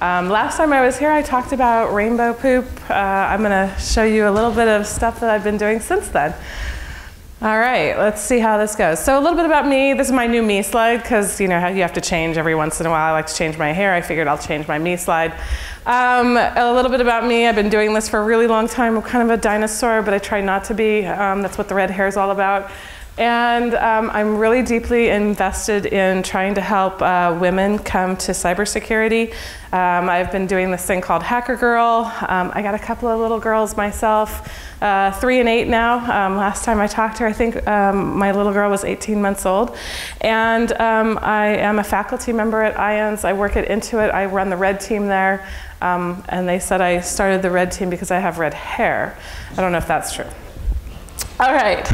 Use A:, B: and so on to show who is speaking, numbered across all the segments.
A: Last time I was here, I talked about rainbow poop. I'm going to show you a little bit of stuff that I've been doing since then. All right, let's see how this goes. So a little bit about me. This is my new me slide because you know how you have to change every once in a while. I like to change my hair. I figured I'll change my me slide. A little bit about me. I've been doing this for a really long time. I'm kind of a dinosaur, but I try not to be. That's what the red hair is all about. And I'm really deeply invested in trying to help women come to cybersecurity. I've been doing this thing called Hacker Girl. I got a couple of little girls myself, 3 and 8 now. Last time I talked to her, I think my little girl was 18 months old. And I am a faculty member at IONS. I work at Intuit. I run the red team there. And they said I started the red team because I have red hair. I don't know if that's true. All right.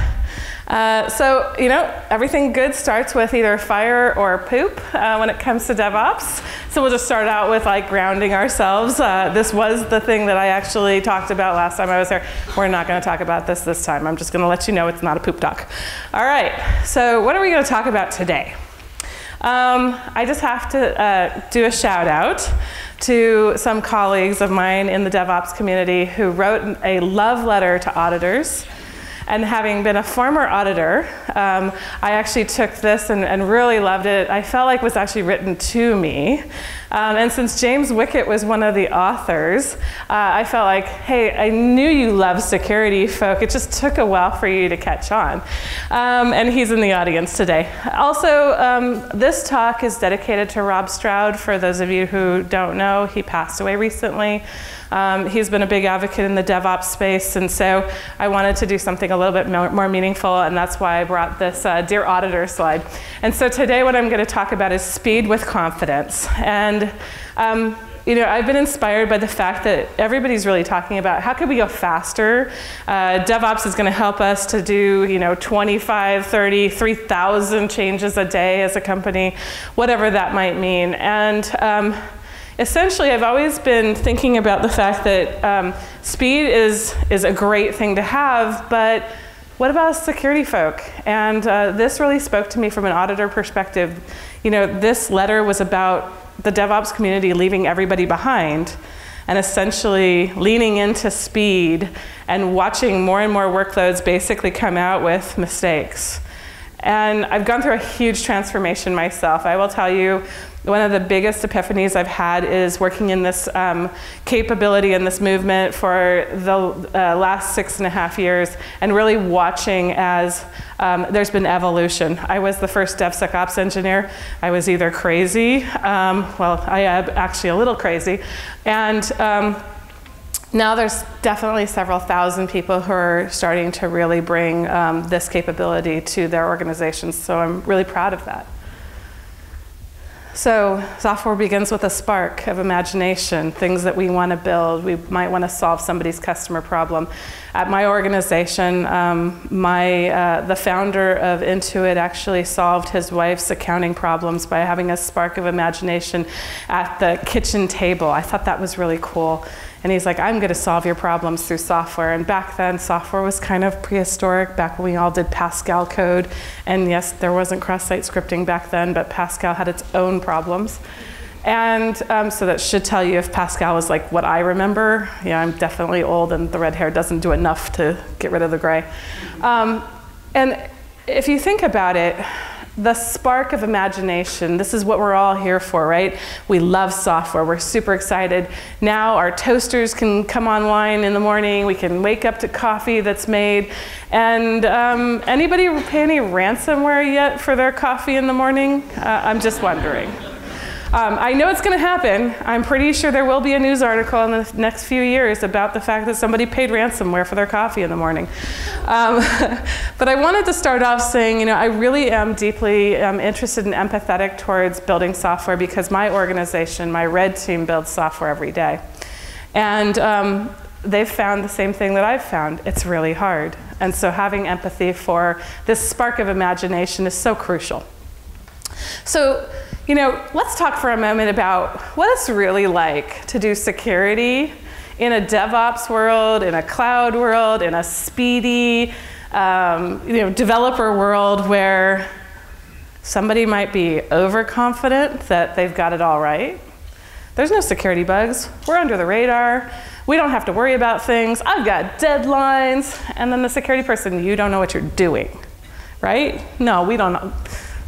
A: So, you know, everything good starts with either fire or poop when it comes to DevOps. So we'll just start out with like grounding ourselves. This was the thing that I actually talked about last time I was here. We're not going to talk about this time. I'm just going to let you know it's not a poop talk. All right, so what are we going to talk about today? I just have to do a shout out to some colleagues of mine in the DevOps community who wrote a love letter to auditors. And having been a former auditor, I actually took this and really loved it. I felt like it was actually written to me. And since James Wickett was one of the authors, I felt like, hey, I knew you loved security, folk. It just took a while for you to catch on. And he's in the audience today. Also, this talk is dedicated to Rob Stroud. For those of you who don't know, he passed away recently. He's been a big advocate in the DevOps space, and so I wanted to do something a little bit more meaningful, and that's why I brought this Dear Auditor slide. And so today what I'm going to talk about is speed with confidence. And you know, I've been inspired by the fact that everybody's really talking about how could we go faster. DevOps is going to help us to do, you know, 25, 30, 3,000 changes a day as a company, whatever that might mean. And essentially, I've always been thinking about the fact that speed is a great thing to have, but what about security folk? And this really spoke to me from an auditor perspective. You know, this letter was about the DevOps community leaving everybody behind and essentially leaning into speed and watching more and more workloads basically come out with mistakes. And I've gone through a huge transformation myself. I will tell you, one of the biggest epiphanies I've had is working in this capability and this movement for the last 6.5 years and really watching as there's been evolution. I was the first DevSecOps engineer. I was either crazy, well, I am actually a little crazy, and now there's definitely several thousand people who are starting to really bring this capability to their organizations, so I'm really proud of that. So software begins with a spark of imagination, things that we want to build. We might want to solve somebody's customer problem. At my organization, the founder of Intuit actually solved his wife's accounting problems by having a spark of imagination at the kitchen table. I thought that was really cool. And he's like, I'm going to solve your problems through software. And back then, software was kind of prehistoric, back when we all did Pascal code. And yes, there wasn't cross-site scripting back then, but Pascal had its own problems. And so that should tell you if Pascal was like what I remember. Yeah, I'm definitely old, and the red hair doesn't do enough to get rid of the gray. And if you think about it, the spark of imagination, this is what we're all here for, right? We love software, we're super excited. Now our toasters can come online in the morning, we can wake up to coffee that's made. And anybody pay any ransomware yet for their coffee in the morning? I'm just wondering. I know it's going to happen. I'm pretty sure there will be a news article in the next few years about the fact that somebody paid ransomware for their coffee in the morning. But I wanted to start off saying, you know, I really am deeply interested and empathetic towards building software because my organization, my red team, builds software every day. And they've found the same thing that I've found. It's really hard. And so having empathy for this spark of imagination is so crucial. So, you know, let's talk for a moment about what it's really like to do security in a DevOps world, in a cloud world, in a speedy, you know, developer world where somebody might be overconfident that they've got it all right. There's no security bugs. We're under the radar. We don't have to worry about things. I've got deadlines. And then the security person, you don't know what you're doing, right? No, we don't know.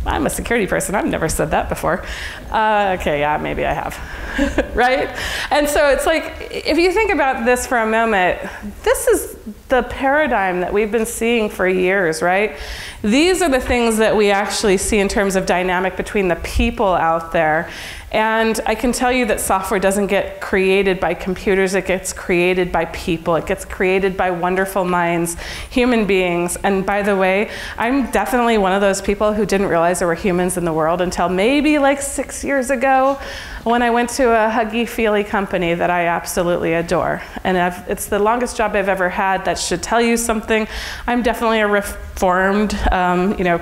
A: I'm a security person. I've never said that before. Okay, yeah, maybe I have, right? And so it's like, if you think about this for a moment, this is the paradigm that we've been seeing for years, right? These are the things that we actually see in terms of dynamic between the people out there. And I can tell you that software doesn't get created by computers, it gets created by people. It gets created by wonderful minds, human beings. And by the way, I'm definitely one of those people who didn't realize there were humans in the world until maybe like 6 years ago when I went to a huggy-feely company that I absolutely adore. And it's the longest job I've ever had. That should tell you something. I'm definitely a reformed,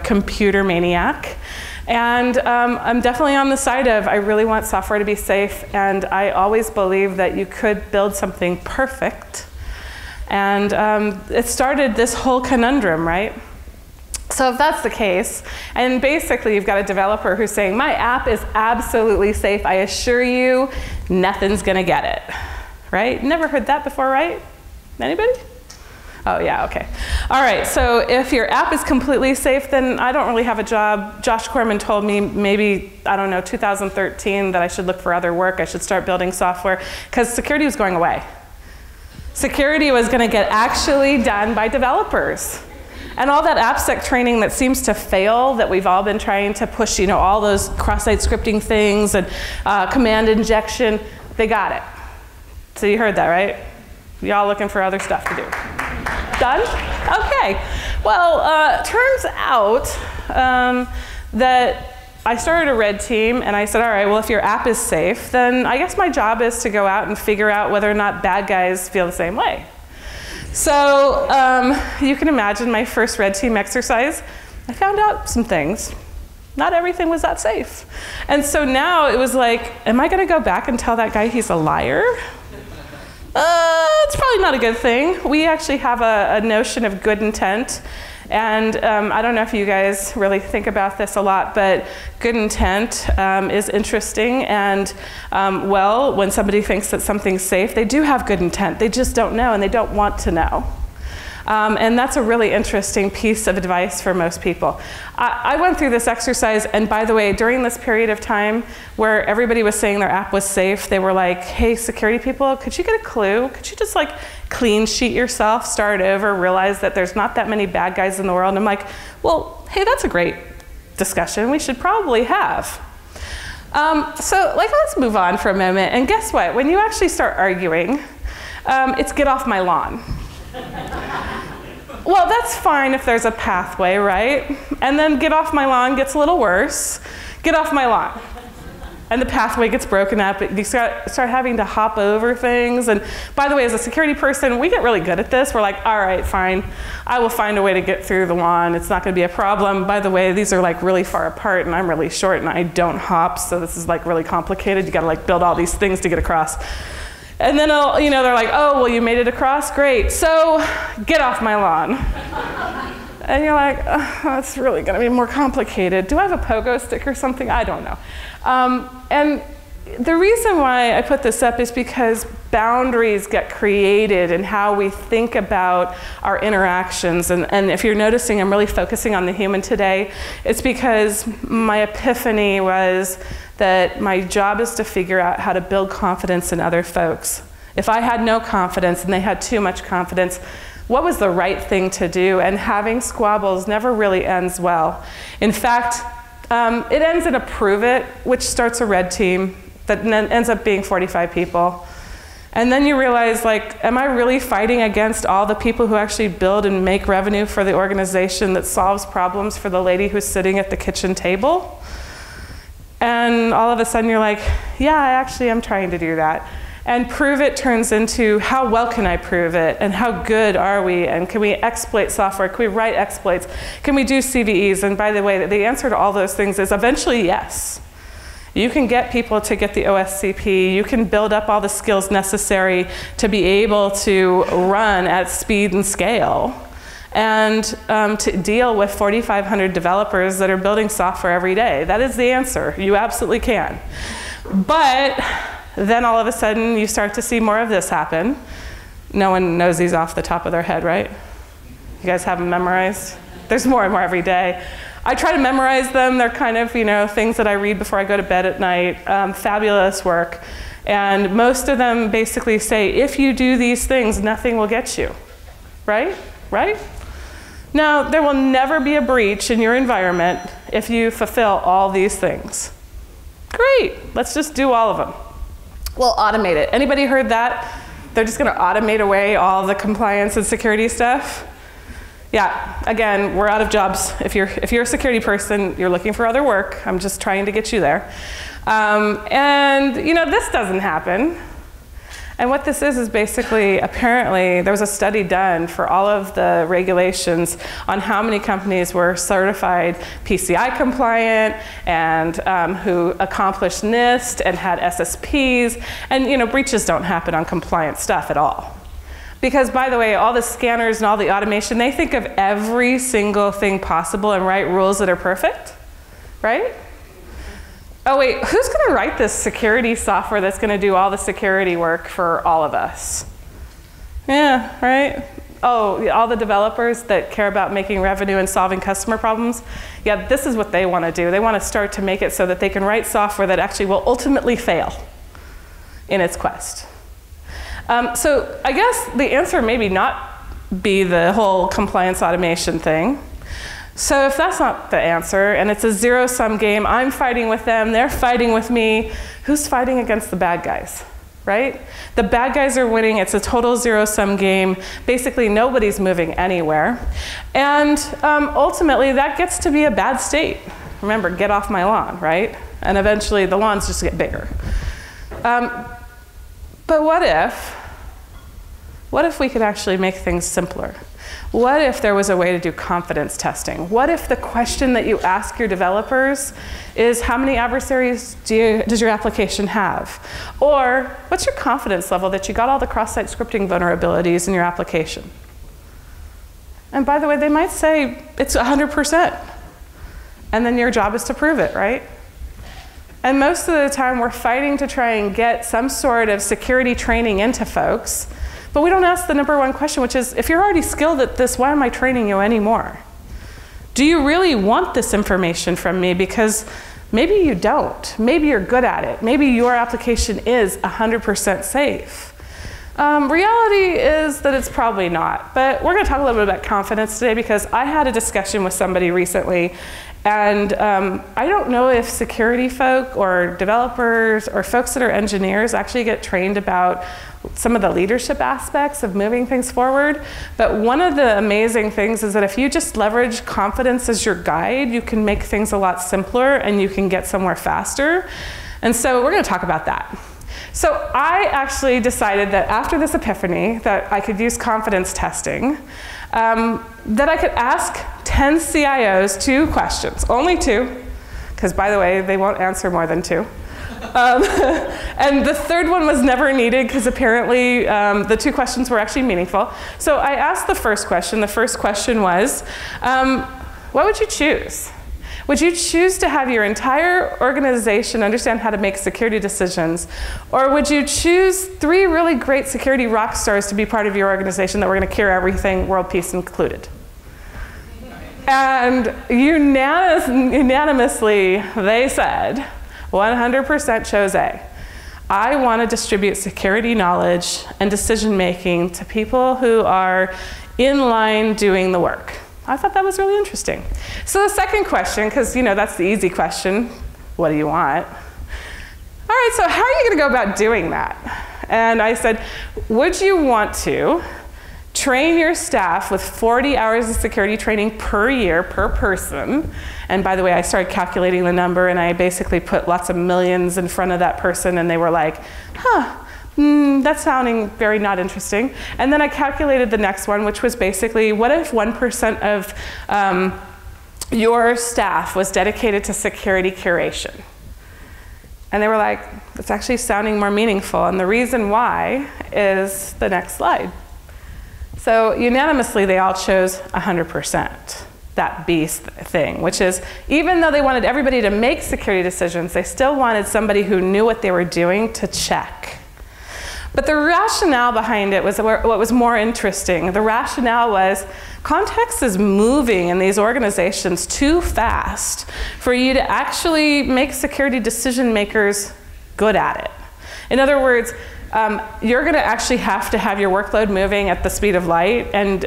A: computer maniac. And I'm definitely on the side of, I really want software to be safe, and I always believe that you could build something perfect. And it started this whole conundrum, right? So if that's the case, and basically you've got a developer who's saying, my app is absolutely safe, I assure you, nothing's gonna get it, right? Never heard that before, right? Anybody? Oh yeah, okay. All right, so if your app is completely safe, then I don't really have a job. Josh Corman told me maybe, I don't know, 2013 that I should look for other work, I should start building software, because security was going away. Security was gonna get actually done by developers. And all that AppSec training that seems to fail, that we've all been trying to push, all those cross-site scripting things and command injection, they got it. So you heard that, right? Y'all looking for other stuff to do. Done? Okay. Well, turns out that I started a red team, and I said, all right, well, if your app is safe, then I guess my job is to go out and figure out whether or not bad guys feel the same way. So you can imagine my first red team exercise. I found out some things. Not everything was that safe. And so now it was like, am I going to go back and tell that guy he's a liar? It's probably not a good thing. We actually have a notion of good intent. And I don't know if you guys really think about this a lot, but good intent is interesting. And well, when somebody thinks that something's safe, they do have good intent. They just don't know, and they don't want to know. And that's a really interesting piece of advice for most people. I went through this exercise, and by the way, during this period of time where everybody was saying their app was safe, they were like, hey, security people, could you get a clue? Could you just like clean sheet yourself, start over, realize that there's not that many bad guys in the world? And I'm like, well, hey, that's a great discussion we should probably have. So let's move on for a moment. And guess what? When you actually start arguing, it's get off my lawn. Well, that's fine if there's a pathway, right? And then get off my lawn gets a little worse. Get off my lawn. And the pathway gets broken up. You start having to hop over things. And by the way, as a security person, we get really good at this. We're like, all right, fine. I will find a way to get through the lawn. It's not going to be a problem. By the way, these are like really far apart, and I'm really short, and I don't hop. So this is like really complicated. You got to like build all these things to get across. And then, they're like, oh, well, you made it across? Great. So get off my lawn. And you're like, oh, that's really going to be more complicated. Do I have a pogo stick or something? I don't know. And the reason why I put this up is because boundaries get created in how we think about our interactions. And if you're noticing, I'm really focusing on the human today. It's because my epiphany was that my job is to figure out how to build confidence in other folks. If I had no confidence and they had too much confidence, what was the right thing to do? And having squabbles never really ends well. In fact, it ends in a prove it, which starts a red team that ends up being 45 people. And then you realize, like, am I really fighting against all the people who actually build and make revenue for the organization that solves problems for the lady who's sitting at the kitchen table? And all of a sudden you're like, yeah, I actually am trying to do that. And prove it turns into how well can I prove it, and how good are we, and can we exploit software, can we write exploits, can we do CVEs? And by the way, the answer to all those things is eventually yes. You can get people to get the OSCP, you can build up all the skills necessary to be able to run at speed and scale, and to deal with 4,500 developers that are building software every day. That is the answer. You absolutely can. But then all of a sudden you start to see more of this happen. No one knows these off the top of their head, right? You guys have them memorized? There's more and more every day. I try to memorize them. They're kind of, things that I read before I go to bed at night. Fabulous work. And most of them basically say, if you do these things, nothing will get you. Right? Right? Now, there will never be a breach in your environment if you fulfill all these things. Great. Let's just do all of them. We'll automate it. Anybody heard that? They're just going to automate away all the compliance and security stuff? Yeah, again, we're out of jobs. If you're a security person, you're looking for other work. I'm just trying to get you there. And this doesn't happen. And what this is basically, apparently, there was a study done for all of the regulations on how many companies were certified PCI compliant and who accomplished NIST and had SSPs. And breaches don't happen on compliant stuff at all. Because, by the way, all the scanners and all the automation, they think of every single thing possible and write rules that are perfect, right? Oh wait, who's going to write this security software that's going to do all the security work for all of us? Yeah, right? Oh, all the developers that care about making revenue and solving customer problems? Yeah, this is what they want to do. They want to start to make it so that they can write software that actually will ultimately fail in its quest. So I guess the answer maybe not be the whole compliance automation thing. So if that's not the answer, and it's a zero-sum game, I'm fighting with them, they're fighting with me, who's fighting against the bad guys, right? The bad guys are winning, it's a total zero-sum game. Basically, nobody's moving anywhere. And ultimately, that gets to be a bad state. Remember, get off my lawn, right? And eventually, the lawns just get bigger. But what if we could actually make things simpler? What if there was a way to do confidence testing? What if the question that you ask your developers is, how many adversaries does your application have? Or what's your confidence level that you got all the cross-site scripting vulnerabilities in your application? And by the way, they might say it's 100%. And then your job is to prove it, right? And most of the time, we're fighting to try and get some sort of security training into folks. But we don't ask the number one question, which is, if you're already skilled at this, why am I training you anymore? Do you really want this information from me? Because maybe you don't. Maybe you're good at it. Maybe your application is 100% safe. Reality is that it's probably not. But we're going to talk a little bit about confidence today, because I had a discussion with somebody recently. And I don't know if security folk or developers or folks that are engineers actually get trained about some of the leadership aspects of moving things forward. But one of the amazing things is that if you just leverage confidence as your guide, you can make things a lot simpler and you can get somewhere faster. And so we're going to talk about that. So I actually decided that after this epiphany that I could use confidence testing, that I could ask 10 CIOs 2 questions, only 2, because by the way, they won't answer more than 2. And the third one was never needed, because apparently the 2 questions were actually meaningful. So I asked the first question. The first question was, what would you choose? Would you choose to have your entire organization understand how to make security decisions? Or would you choose 3 really great security rock stars to be part of your organization that were going to cure everything, world peace included? And unanimously, they said, 100% chose A. I want to distribute security knowledge and decision-making to people who are in line doing the work. I thought that was really interesting. So the second question, because that's the easy question, what do you want? All right, so how are you going to go about doing that? And I said, would you want to train your staff with 40 hours of security training per year, per person? And by the way, I started calculating the number, and I basically put lots of millions in front of that person, and they were like, that's sounding very not interesting. And then I calculated the next one, which was basically, what if 1% of your staff was dedicated to security curation? And they were like, it's actually sounding more meaningful. And the reason why is the next slide. So unanimously, they all chose 100%. that beast thing, which is even though they wanted everybody to make security decisions, they still wanted somebody who knew what they were doing to check. But the rationale behind it was what was more interesting. The rationale was context is moving in these organizations too fast for you to actually make security decision makers good at it. In other words, you're going to actually have to have your workload moving at the speed of light, and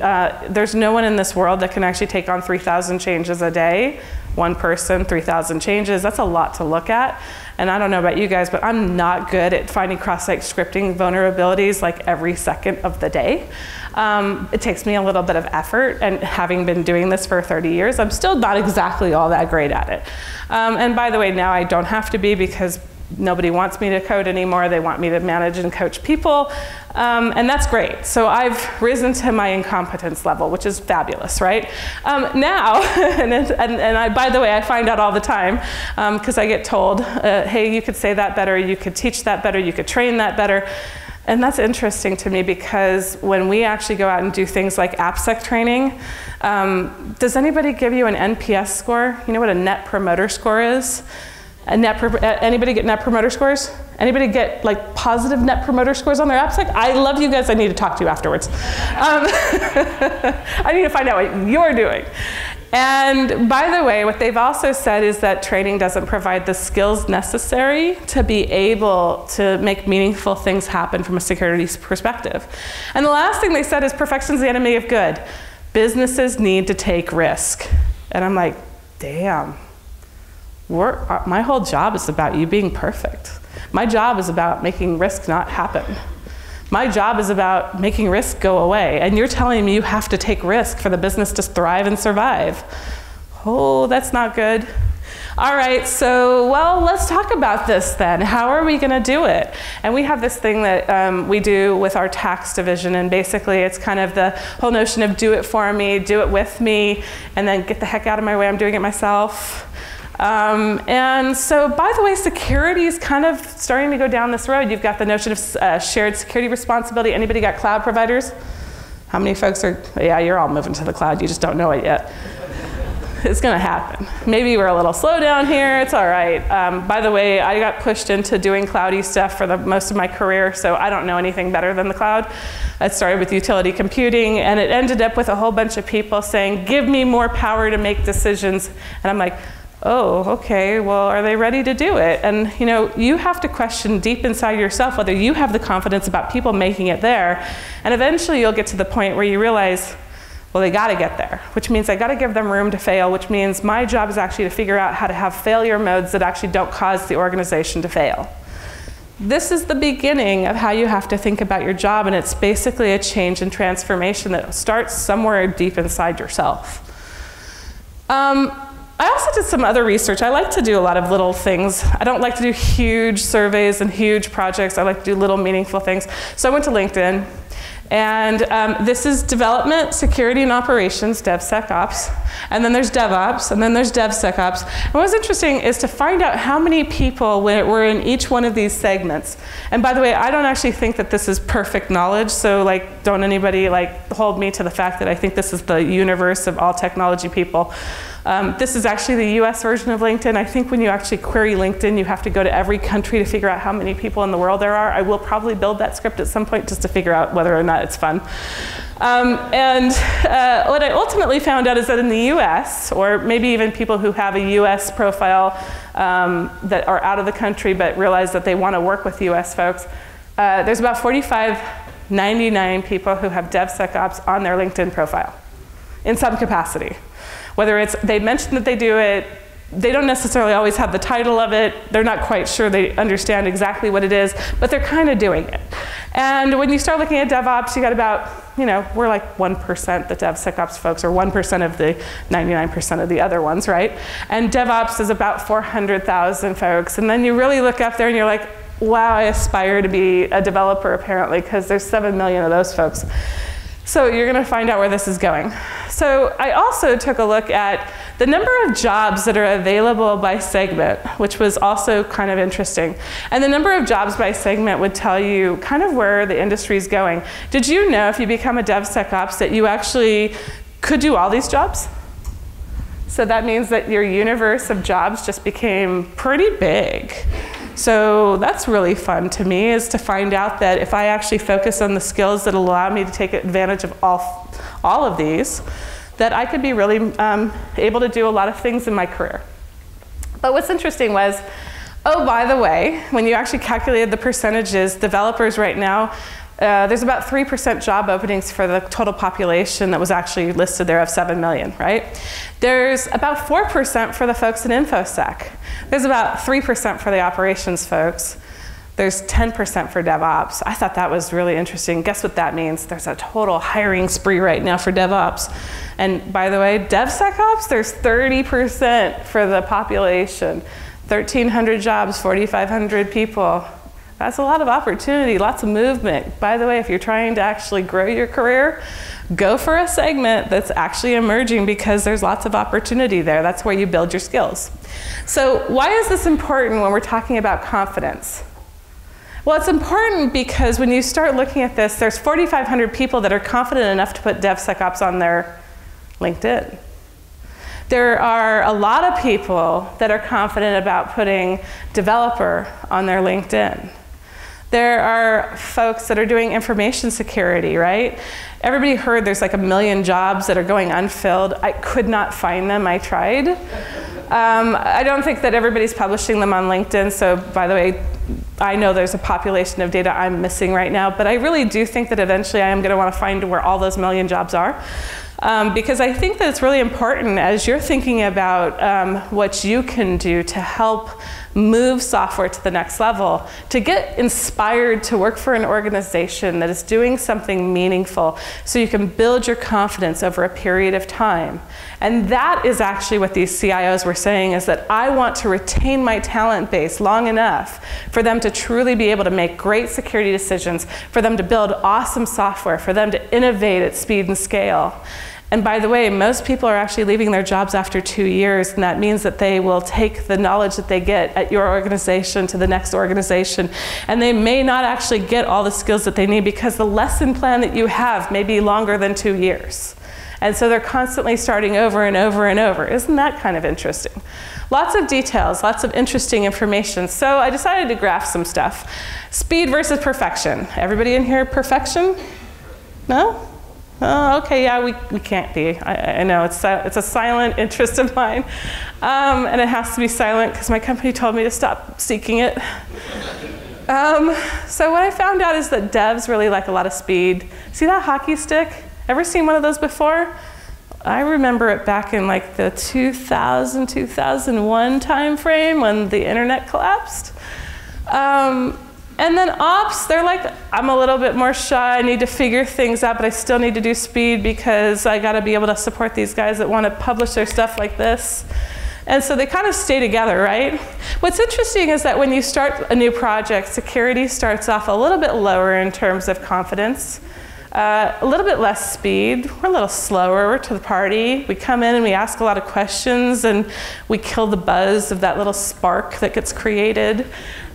A: there's no one in this world that can actually take on 3,000 changes a day. One person, 3,000 changes, that's a lot to look at. And I don't know about you guys, but I'm not good at finding cross-site scripting vulnerabilities like every second of the day. It takes me a little bit of effort, and having been doing this for 30 years, I'm still not exactly all that great at it. And by the way, now I don't have to be, because nobody wants me to code anymore. They want me to manage and coach people, and that's great. So I've risen to my incompetence level, which is fabulous, right? Now, and by the way, I find out all the time, because I get told, hey, you could say that better, you could teach that better, you could train that better. And that's interesting to me, because when we actually go out and do things like AppSec training, does anybody give you an NPS score? You know what a Net Promoter Score is? Anybody get Net Promoter Scores? Anybody get like positive Net Promoter Scores on their AppSec? I love you guys. I need to talk to you afterwards. I need to find out what you're doing. And by the way, what they've also said is that training doesn't provide the skills necessary to be able to make meaningful things happen from a security perspective. And the last thing they said is perfection's the enemy of good. Businesses need to take risk. And I'm like, damn. My whole job is about you being perfect. My job is about making risk not happen. My job is about making risk go away. And you're telling me you have to take risk for the business to thrive and survive. Oh, that's not good. All right, so, well, let's talk about this then. How are we going to do it? And we have this thing that we do with our tax division, and basically it's kind of the whole notion of do it for me, do it with me, and then get the heck out of my way, I'm doing it myself. And so, by the way, security is kind of starting to go down this road. You've got the notion of shared security responsibility. Anybody got cloud providers? How many folks are, yeah, you're all moving to the cloud. You just don't know it yet. It's going to happen. Maybe we're a little slow down here. It's all right. By the way, I got pushed into doing cloudy stuff for most of my career, so I don't know anything better than the cloud. It started with utility computing, and it ended up with a whole bunch of people saying, give me more power to make decisions. And I'm like, oh, okay, well, are they ready to do it? And you know, you have to question deep inside yourself whether you have the confidence about people making it there. And eventually you'll get to the point where you realize, well, they gotta get there, which means I gotta give them room to fail, which means my job is actually to figure out how to have failure modes that actually don't cause the organization to fail. This is the beginning of how you have to think about your job, and it's basically a change and transformation that starts somewhere deep inside yourself. I also did some other research. I like to do a lot of little things. I don't like to do huge surveys and huge projects. I like to do little meaningful things. So I went to LinkedIn, and this is development, security, and operations, DevSecOps. And then there's DevOps, and then there's DevSecOps. And what's interesting is to find out how many people were in each one of these segments. And by the way, I don't actually think that this is perfect knowledge, so like, don't anybody like hold me to the fact that I think this is the universe of all technology people. This is actually the US version of LinkedIn. I think when you actually query LinkedIn, you have to go to every country to figure out how many people in the world there are. I will probably build that script at some point just to figure out whether or not it's fun. What I ultimately found out is that in the US, or maybe even people who have a US profile that are out of the country but realize that they want to work with US folks, there's about 4,599 people who have DevSecOps on their LinkedIn profile in some capacity. Whether it's they mention that they do it, they don't necessarily always have the title of it, they're not quite sure they understand exactly what it is, but they're kind of doing it. And when you start looking at DevOps, you got about, you know, we're like 1% the DevSecOps folks, or 1% of the 99% of the other ones, right? And DevOps is about 400,000 folks. And then you really look up there and you're like, wow, I aspire to be a developer apparently, because there's 7 million of those folks. So you're going to find out where this is going. So I also took a look at the number of jobs that are available by segment, which was also kind of interesting. And the number of jobs by segment would tell you kind of where the industry is going. Did you know if you become a DevSecOps that you actually could do all these jobs? So that means that your universe of jobs just became pretty big. So that's really fun to me, is to find out that if I actually focus on the skills that allow me to take advantage of all of these, that I could be really able to do a lot of things in my career. But what's interesting was, oh, by the way, when you actually calculated the percentages, developers right now, there's about 3% job openings for the total population that was actually listed there of 7 million, right? There's about 4% for the folks in InfoSec. There's about 3% for the operations folks. There's 10% for DevOps. I thought that was really interesting. Guess what that means? There's a total hiring spree right now for DevOps. And by the way, DevSecOps, there's 30% for the population. 1,300 jobs, 4,500 people. That's a lot of opportunity, lots of movement. By the way, if you're trying to actually grow your career, go for a segment that's actually emerging, because there's lots of opportunity there. That's where you build your skills. So why is this important when we're talking about confidence? Well, it's important because when you start looking at this, there's 4,500 people that are confident enough to put DevSecOps on their LinkedIn. There are a lot of people that are confident about putting developer on their LinkedIn. There are folks that are doing information security, right? Everybody heard there's like 1 million jobs that are going unfilled. I could not find them, I tried. I don't think that everybody's publishing them on LinkedIn, so by the way, I know there's a population of data I'm missing right now, but I really do think that eventually I am gonna wanna find where all those 1 million jobs are. Because I think that it's really important as you're thinking about what you can do to help move software to the next level, to get inspired to work for an organization that is doing something meaningful so you can build your confidence over a period of time. And that is actually what these CIOs were saying, is that I want to retain my talent base long enough for them to truly be able to make great security decisions, for them to build awesome software, for them to innovate at speed and scale. And by the way, most people are actually leaving their jobs after 2 years, and that means that they will take the knowledge that they get at your organization to the next organization, and they may not actually get all the skills that they need because the lesson plan that you have may be longer than 2 years. And so they're constantly starting over and over and over. Isn't that kind of interesting? Lots of details, lots of interesting information. So I decided to graph some stuff. Speed versus perfection. Everybody in here perfection? No? Oh, okay, yeah, we can't be. I know, it's a silent interest of mine. And it has to be silent because my company told me to stop seeking it. So what I found out is that devs really like a lot of speed. See that hockey stick? Ever seen one of those before? I remember it back in like the 2000, 2001 time frame when the internet collapsed. And then ops, they're like, I'm a little bit more shy, I need to figure things out, but I still need to do speed because I gotta be able to support these guys that wanna publish their stuff like this. And so they kind of stay together, right? What's interesting is that when you start a new project, security starts off a little bit lower in terms of confidence, a little bit less speed, we're a little slower to the party. We come in and we ask a lot of questions and we kill the buzz of that little spark that gets created.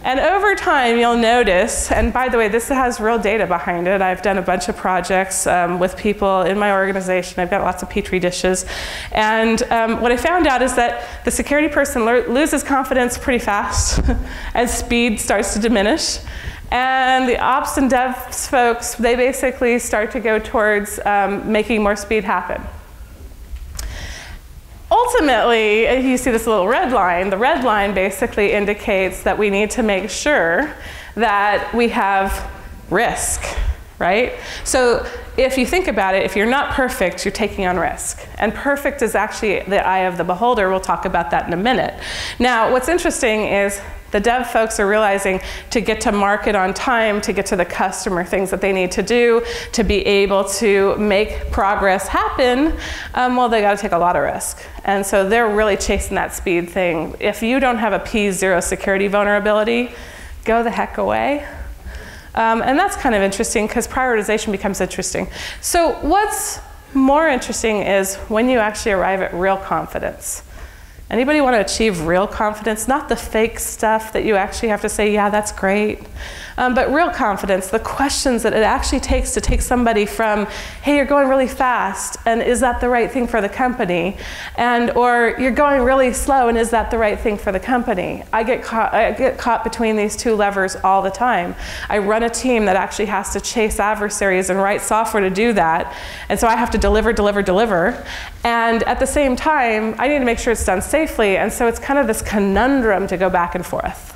A: And over time, you'll notice, and by the way, this has real data behind it. I've done a bunch of projects with people in my organization. I've got lots of Petri dishes. And what I found out is that the security person loses confidence pretty fast, and speed starts to diminish. And the ops and devs folks, they basically start to go towards making more speed happen. Ultimately, you see this little red line. The red line basically indicates that we need to make sure that we have risk, right? So if you think about it, if you're not perfect, you're taking on risk. And perfect is actually the eye of the beholder. We'll talk about that in a minute. Now, what's interesting is the dev folks are realizing to get to market on time, to get to the customer, things that they need to do to be able to make progress happen, well, they gotta take a lot of risk. And so they're really chasing that speed thing. If you don't have a P0 security vulnerability, go the heck away. And that's kind of interesting because prioritization becomes interesting. So what's more interesting is when you actually arrive at real confidence. Anybody want to achieve real confidence? Not the fake stuff that you actually have to say, yeah, that's great. But real confidence, the questions that it actually takes to take somebody from, hey, you're going really fast, and is that the right thing for the company? Or you're going really slow, and is that the right thing for the company? I get caught between these two levers all the time. I run a team that actually has to chase adversaries and write software to do that. And so I have to deliver, deliver, deliver. And at the same time, I need to make sure it's done safely. And so it's kind of this conundrum to go back and forth.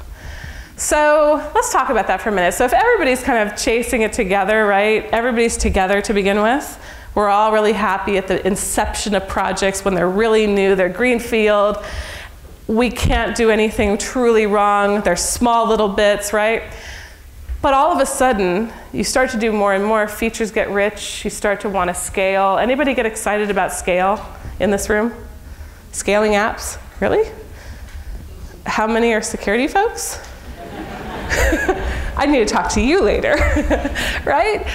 A: So let's talk about that for a minute. So if everybody's kind of chasing it together, right? Everybody's together to begin with. We're all really happy at the inception of projects when they're really new, they're greenfield. We can't do anything truly wrong. They're small little bits, right? But all of a sudden, you start to do more and more, features get rich, you start to want to scale. Anybody get excited about scale in this room? Scaling apps, really? How many are security folks? I need to talk to you later, right?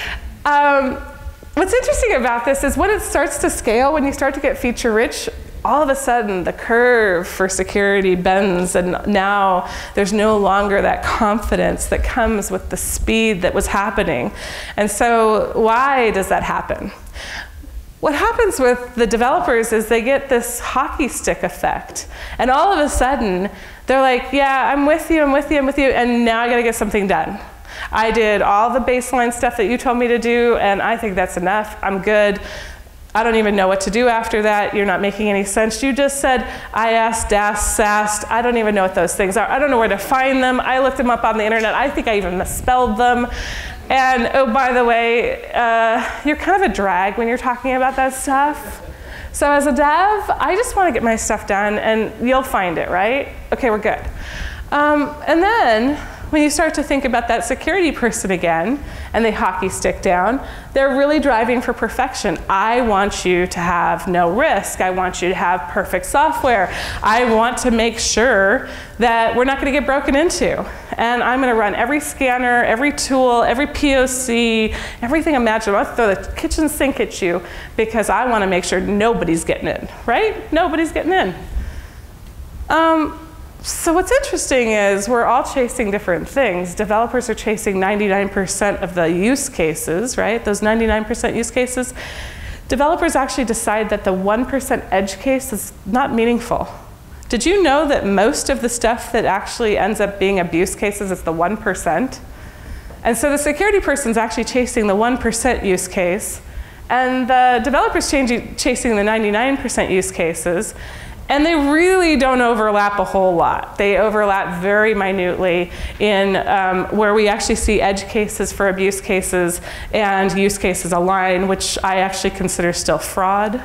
A: What's interesting about this is when it starts to scale, when you start to get feature rich, all of a sudden the curve for security bends, and now there's no longer that confidence that comes with the speed that was happening. And so why does that happen? What happens with the developers is they get this hockey stick effect. And all of a sudden, they're like, yeah, I'm with you, I'm with you, I'm with you, and now I gotta get something done. I did all the baseline stuff that you told me to do, and I think that's enough, I'm good. I don't even know what to do after that. You're not making any sense. You just said, I asked, dasked, sassed. I don't even know what those things are. I don't know where to find them. I looked them up on the internet. I think I even misspelled them. And oh, by the way, you're kind of a drag when you're talking about that stuff. So as a dev, I just want to get my stuff done, and you'll find it, right? Okay, we're good. And then when you start to think about that security person again, and they hockey stick down, they're really driving for perfection. I want you to have no risk. I want you to have perfect software. I want to make sure that we're not going to get broken into. And I'm going to run every scanner, every tool, every POC, everything imaginable. I'll throw the kitchen sink at you because I want to make sure nobody's getting in, right? Nobody's getting in. So what's interesting is we're all chasing different things. Developers are chasing 99% of the use cases, right? Those 99% use cases. Developers actually decide that the 1% edge case is not meaningful. Did you know that most of the stuff that actually ends up being abuse cases is the 1%? And so the security person's actually chasing the 1% use case, and the developer's chasing the 99% use cases. And they really don't overlap a whole lot. They overlap very minutely in where we actually see edge cases for abuse cases and use cases align, which I actually consider still fraud.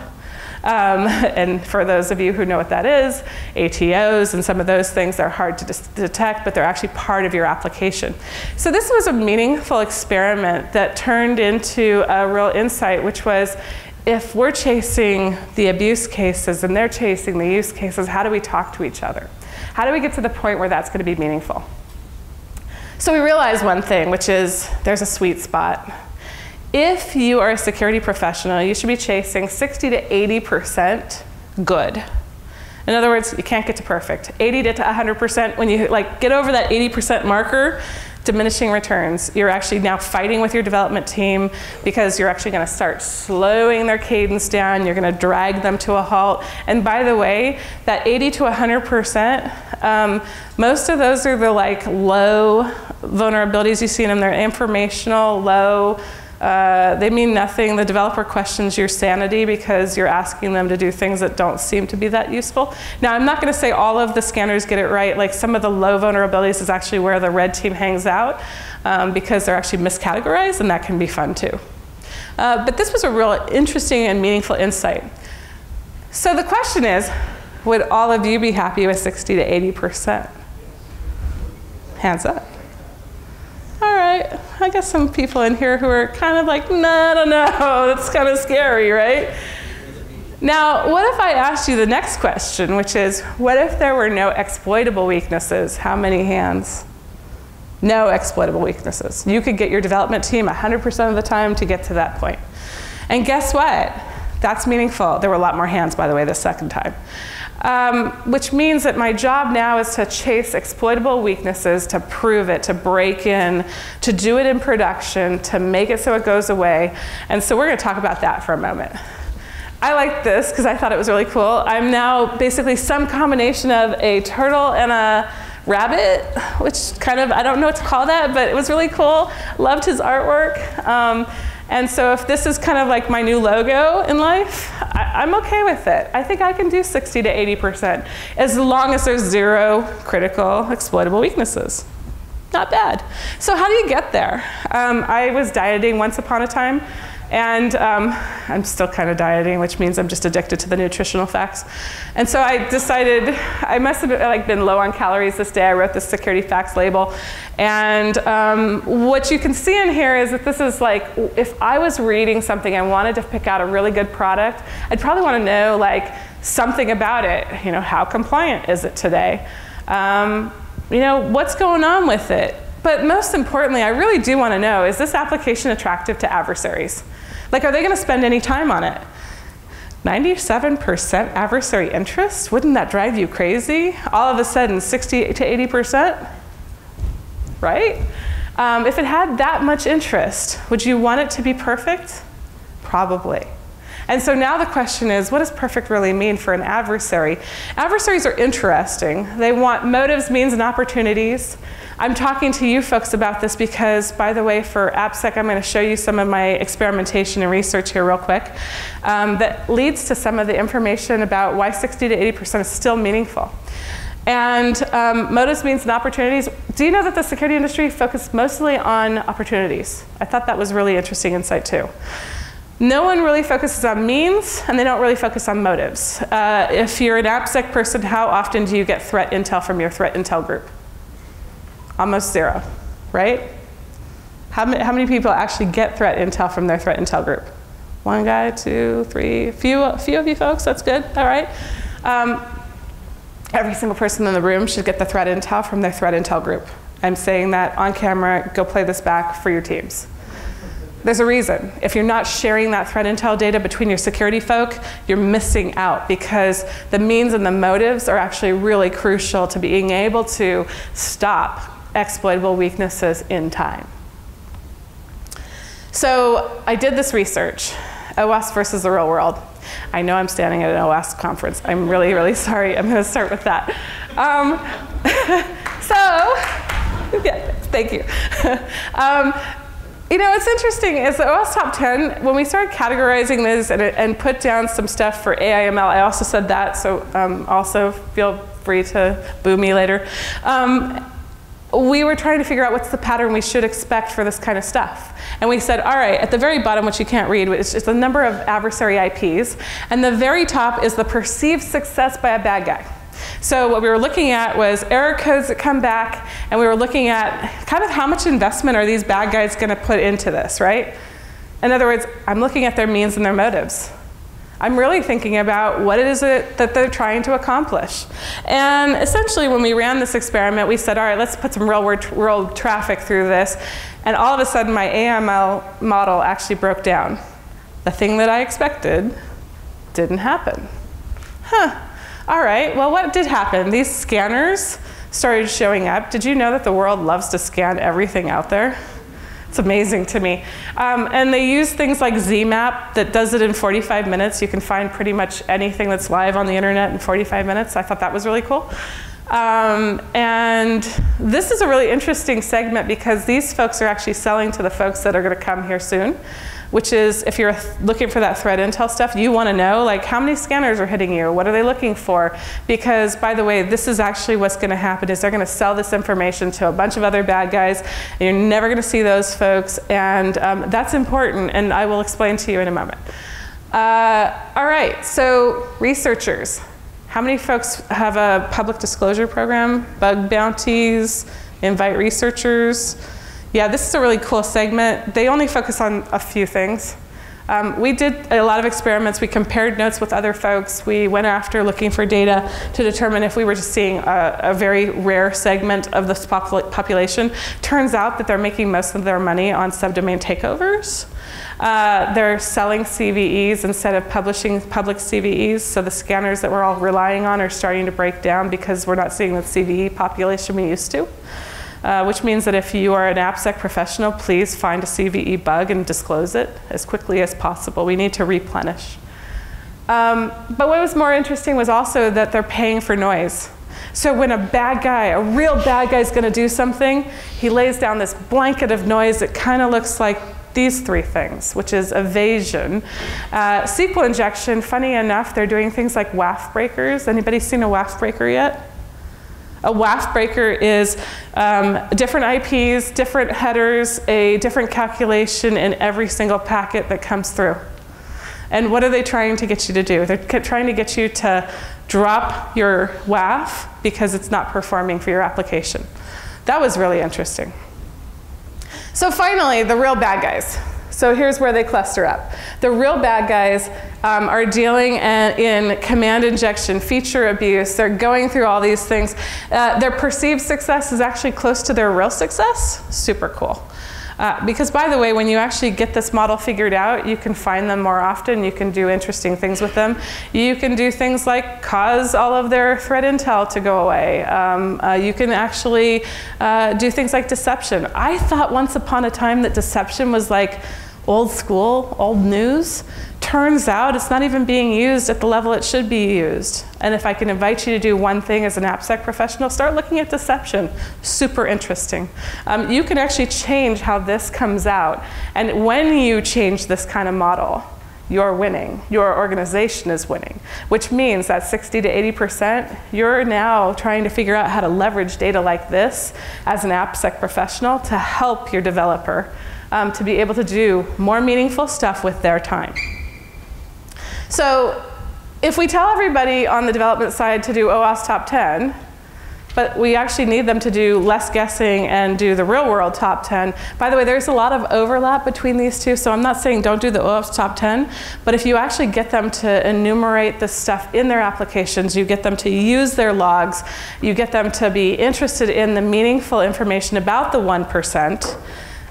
A: And for those of you who know what that is, ATOs and some of those things are hard to detect, but they're actually part of your application. So this was a meaningful experiment that turned into a real insight, which was, if we're chasing the abuse cases and they're chasing the use cases, how do we talk to each other? How do we get to the point where that's going to be meaningful? So we realized one thing, which is there's a sweet spot. If you are a security professional, you should be chasing 60 to 80% good. In other words, you can't get to perfect. 80 to 100%, when you get over that 80% marker, diminishing returns. You're actually now fighting with your development team because you're actually going to start slowing their cadence down. You're going to drag them to a halt. And by the way, that 80 to 100%, most of those are the low vulnerabilities you see in them. They're informational, low. They mean nothing. The developer questions your sanity because you're asking them to do things that don't seem to be that useful. Now, I'm not going to say all of the scanners get it right. Like some of the low vulnerabilities is actually where the red team hangs out because they're actually miscategorized, and that can be fun too. But this was a real interesting and meaningful insight. So the question is, would all of you be happy with 60 to 80%? Hands up. All right, I got some people in here who are kind of like, no, I don't know, that's kind of scary, right? Now, what if I asked you the next question, which is, what if there were no exploitable weaknesses? How many hands? No exploitable weaknesses. You could get your development team 100% of the time to get to that point. And guess what? That's meaningful. There were a lot more hands, by the way, the second time. which means that my job now is to chase exploitable weaknesses, to prove it, to break in, to do it in production, to make it so it goes away. And so we're going to talk about that for a moment. I like this because I thought it was really cool. I'm now basically some combination of a turtle and a rabbit, which kind of, I don't know what to call that, but it was really cool. Loved his artwork. And so if this is kind of like my new logo in life, I'm okay with it. I think I can do 60 to 80%, as long as there's 0 critical exploitable weaknesses. Not bad. So how do you get there? I was dieting once upon a time, and I'm still kind of dieting, which means I'm just addicted to the nutritional facts. And so I decided, I must have been low on calories this day. I wrote this security facts label. And what you can see in here is that this is like, if I was reading something and wanted to pick out a really good product, I'd probably want to know like something about it. You know, how compliant is it today? You know, what's going on with it? But most importantly, I really do want to know, is this application attractive to adversaries? Like, are they going to spend any time on it? 97% adversary interest? Wouldn't that drive you crazy? All of a sudden, 60 to 80%? Right? If it had that much interest, would you want it to be perfect? Probably. And so now the question is, what does perfect really mean for an adversary? Adversaries are interesting. They want motives, means, and opportunities. I'm talking to you folks about this because, by the way, for AppSec, I'm going to show you some of my experimentation and research here real quick that leads to some of the information about why 60 to 80% is still meaningful. And motives, means, and opportunities. Do you know that the security industry focused mostly on opportunities? I thought that was really interesting insight too. No one really focuses on means, and they don't really focus on motives. If you're an AppSec person, how often do you get threat intel from your threat intel group? Almost 0, right? How many people actually get threat intel from their threat intel group? 1 guy, 2, 3, a few of you folks, that's good, all right. Every single person in the room should get the threat intel from their threat intel group. I'm saying that on camera, go play this back for your teams. There's a reason. If you're not sharing that threat intel data between your security folk, you're missing out, because the means and the motives are actually really crucial to being able to stop exploitable weaknesses in time. So I did this research, OWASP versus the real world. I know I'm standing at an OWASP conference. I'm really, really sorry. I'm going to start with that. Yeah, thank you. You know, what's interesting is the OWASP Top 10, when we started categorizing this and put down some stuff for AI/ML, I also said that, so also feel free to boo me later. We were trying to figure out what's the pattern we should expect for this kind of stuff. And we said, all right, at the very bottom, which you can't read, it's just the number of adversary IPs. And the very top is the perceived success by a bad guy. So what we were looking at was error codes that come back, and we were looking at kind of how much investment are these bad guys going to put into this, right? In other words, I'm looking at their means and their motives. I'm really thinking about what it is that they're trying to accomplish. And essentially, when we ran this experiment, we said, all right, let's put some real-world traffic through this. And all of a sudden, my AML model actually broke down. The thing that I expected didn't happen. Huh. All right, well, what did happen? These scanners started showing up. Did you know that the world loves to scan everything out there? It's amazing to me. And they use things like ZMap that does it in 45 minutes. You can find pretty much anything that's live on the internet in 45 minutes. I thought that was really cool. And this is a really interesting segment because these folks are actually selling to the folks that are going to come here soon, which is if you're looking for that threat intel stuff, you want to know, like, how many scanners are hitting you? What are they looking for? Because, by the way, this is actually what's going to happen is they're going to sell this information to a bunch of other bad guys, and you're never going to see those folks, and that's important, and I will explain to you in a moment. All right, so researchers. How many folks have a public disclosure program? Bug bounties, invite researchers. Yeah, this is a really cool segment. They only focus on a few things. We did a lot of experiments. We compared notes with other folks. We went after looking for data to determine if we were just seeing a very rare segment of this population. Turns out that they're making most of their money on subdomain takeovers. They're selling CVEs instead of publishing public CVEs, so the scanners that we're all relying on are starting to break down because we're not seeing the CVE population we used to. Which means that if you are an AppSec professional, please find a CVE bug and disclose it as quickly as possible. We need to replenish. But what was more interesting was also that they're paying for noise. So when a bad guy, a real bad guy is going to do something, he lays down this blanket of noise that kind of looks like these three things, which is evasion. SQL injection, funny enough, they're doing things like WAF breakers. Anybody seen a WAF breaker yet? A WAF breaker is different IPs, different headers, a different calculation in every single packet that comes through. And what are they trying to get you to do? They're trying to get you to drop your WAF because it's not performing for your application. That was really interesting. So finally, the real bad guys. So here's where they cluster up. The real bad guys are dealing in command injection, feature abuse. They're going through all these things. Their perceived success is actually close to their real success. Super cool. Because by the way, when you actually get this model figured out, you can find them more often. You can do interesting things with them. You can do things like cause all of their threat intel to go away. You can actually do things like deception. I thought once upon a time that deception was like old school, old news. Turns out it's not even being used at the level it should be used. And if I can invite you to do one thing as an AppSec professional, start looking at deception. Super interesting. You can actually change how this comes out. And when you change this kind of model, you're winning. Your organization is winning, which means that 60 to 80%, you're now trying to figure out how to leverage data like this as an AppSec professional to help your developer to be able to do more meaningful stuff with their time. So if we tell everybody on the development side to do OWASP top 10, but we actually need them to do less guessing and do the real world top 10. By the way, there's a lot of overlap between these two, so I'm not saying don't do the OWASP top 10, but if you actually get them to enumerate the stuff in their applications, you get them to use their logs, you get them to be interested in the meaningful information about the 1%,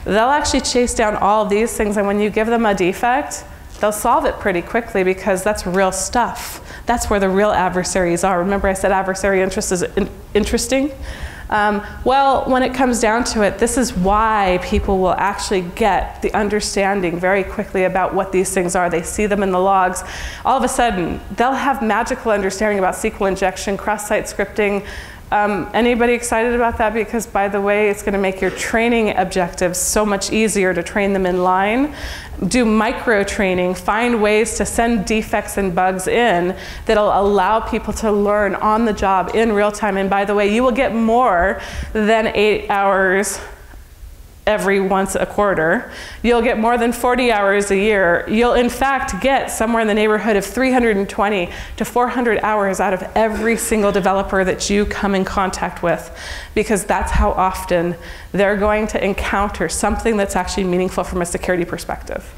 A: they'll actually chase down all of these things, and when you give them a defect, they'll solve it pretty quickly because that's real stuff. That's where the real adversaries are. Remember I said adversary interest is interesting? Well, when it comes down to it, this is why people will actually get the understanding very quickly about what these things are. They see them in the logs. All of a sudden, they'll have magical understanding about SQL injection, cross-site scripting. Anybody excited about that? Because by the way, it's going to make your training objectives so much easier to train them in line. Do micro training, find ways to send defects and bugs in that'll allow people to learn on the job in real time. And by the way, you will get more than 8 hours every once a quarter. You'll get more than 40 hours a year. You'll in fact get somewhere in the neighborhood of 320 to 400 hours out of every single developer that you come in contact with, because that's how often they're going to encounter something that's actually meaningful from a security perspective.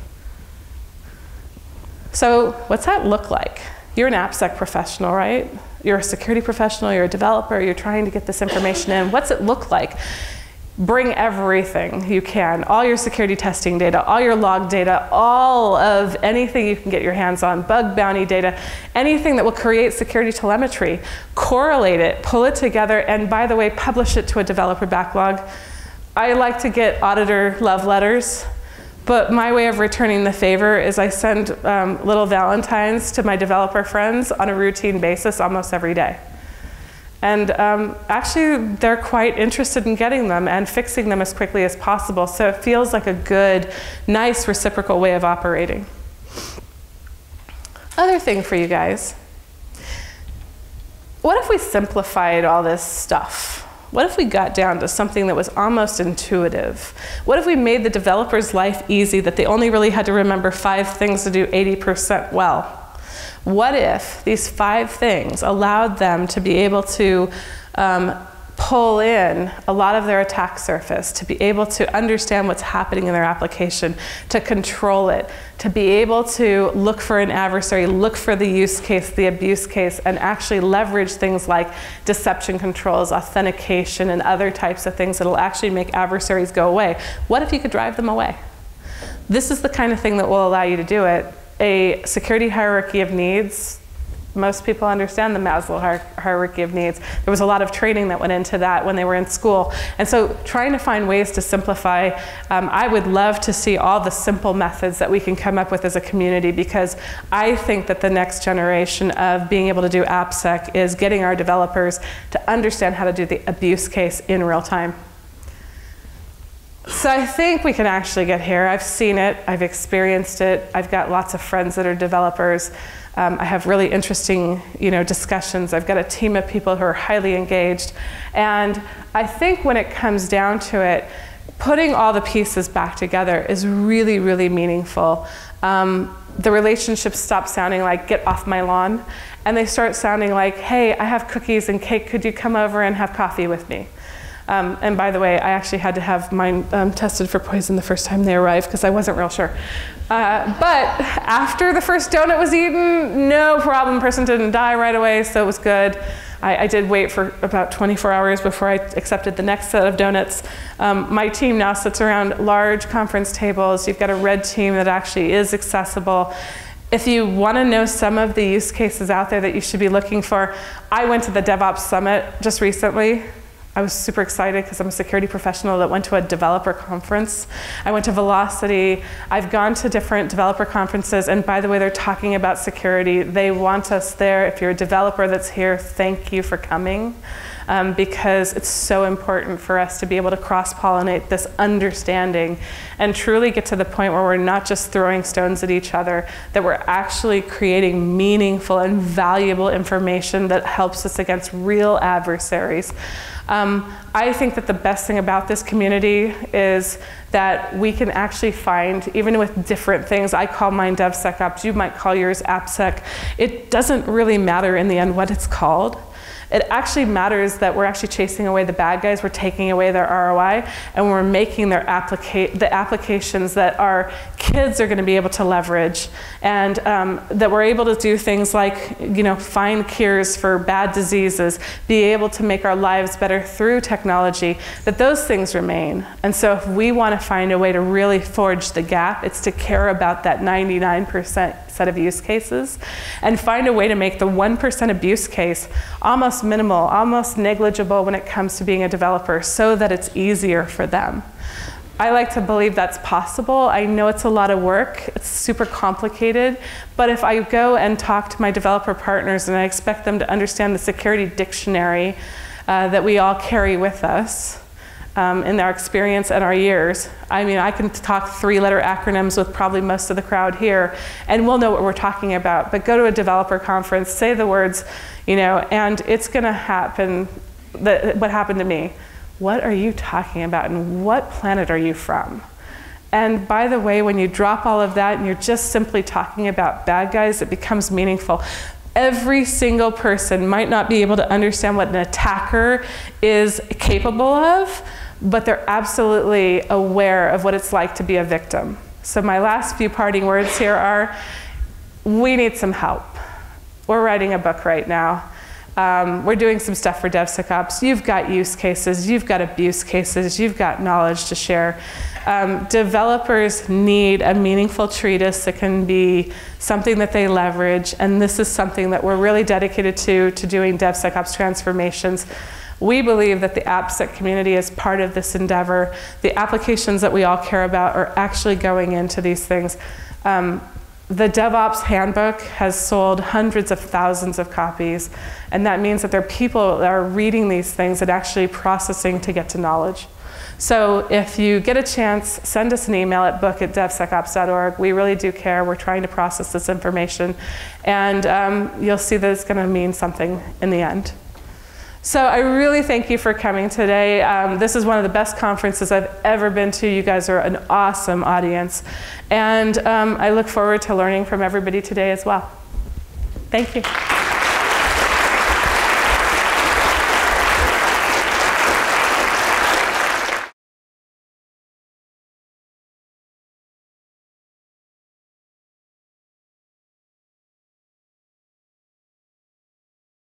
A: So what's that look like? You're an AppSec professional, right? You're a security professional, you're a developer, you're trying to get this information in. What's it look like? Bring everything you can, all your security testing data, all your log data, all of anything you can get your hands on, bug bounty data, anything that will create security telemetry, correlate it, pull it together, and by the way, publish it to a developer backlog. I like to get auditor love letters, but my way of returning the favor is I send little valentines to my developer friends on a routine basis almost every day. And actually, they're quite interested in getting them and fixing them as quickly as possible. So it feels like a good, nice, reciprocal way of operating. Other thing for you guys. What if we simplified all this stuff? What if we got down to something that was almost intuitive? What if we made the developer's life easy, that they only really had to remember 5 things to do 80% well? What if these 5 things allowed them to be able to pull in a lot of their attack surface, to be able to understand what's happening in their application, to control it, to be able to look for an adversary, look for the use case, the abuse case, and actually leverage things like deception controls, authentication, and other types of things that will actually make adversaries go away. What if you could drive them away? This is the kind of thing that will allow you to do it. A security hierarchy of needs, most people understand the Maslow hierarchy of needs. There was a lot of training that went into that when they were in school. And so trying to find ways to simplify, I would love to see all the simple methods that we can come up with as a community, because I think that the next generation of being able to do AppSec is getting our developers to understand how to do the abuse case in real time. So I think we can actually get here. I've seen it, I've experienced it, I've got lots of friends that are developers. I have really interesting, discussions. I've got a team of people who are highly engaged. And I think when it comes down to it, putting all the pieces back together is really, really meaningful. The relationships stop sounding like, get off my lawn, and they start sounding like, hey, I have cookies and cake, could you come over and have coffee with me? And by the way, I actually had to have mine tested for poison the first time they arrived, because I wasn't real sure. But after the first donut was eaten, no problem, person didn't die right away, so it was good. I did wait for about 24 hours before I accepted the next set of donuts. My team now sits around large conference tables. You've got a red team that actually is accessible. If you want to know some of the use cases out there that you should be looking for, I went to the DevOps Summit just recently. I was super excited because I'm a security professional that went to a developer conference. I went to Velocity. I've gone to different developer conferences, and by the way, they're talking about security. They want us there. If you're a developer that's here, thank you for coming, because it's so important for us to be able to cross-pollinate this understanding and truly get to the point where we're not just throwing stones at each other, that we're actually creating meaningful and valuable information that helps us against real adversaries. I think that the best thing about this community is that we can actually find, even with different things, I call mine DevSecOps, you might call yours AppSec, it doesn't really matter in the end what it's called. It actually matters that we're actually chasing away the bad guys, we're taking away their ROI, and we're making the applications that our kids are going to be able to leverage, and that we're able to do things like, find cures for bad diseases, be able to make our lives better through technology, that those things remain. And so if we want to find a way to really forge the gap, it's to care about that 99% set of use cases and find a way to make the 1% abuse case almost minimal, almost negligible when it comes to being a developer, so that it's easier for them. I like to believe that's possible. I know it's a lot of work, it's super complicated, but if I go and talk to my developer partners and I expect them to understand the security dictionary that we all carry with us, in our experience and our years. I mean, I can talk 3-letter acronyms with probably most of the crowd here, and we'll know what we're talking about. But go to a developer conference, say the words, and it's going to happen, what happened to me. What are you talking about, and what planet are you from? And by the way, when you drop all of that and you're just simply talking about bad guys, it becomes meaningful. Every single person might not be able to understand what an attacker is capable of, but they're absolutely aware of what it's like to be a victim. So my last few parting words here are, we need some help. We're writing a book right now. We're doing some stuff for DevSecOps. You've got use cases, you've got abuse cases, you've got knowledge to share. Developers need a meaningful treatise that can be something that they leverage, and this is something that we're really dedicated to doing DevSecOps transformations. We believe that the AppSec community is part of this endeavor. The applications that we all care about are actually going into these things. The DevOps handbook has sold hundreds of thousands of copies, and that means that there are people that are reading these things and actually processing to get to knowledge. So if you get a chance, send us an email at book@devsecops.org. We really do care. We're trying to process this information, and you'll see that it's going to mean something in the end. So I really thank you for coming today. This is one of the best conferences I've ever been to. You guys are an awesome audience. And I look forward to learning from everybody today as well. Thank you.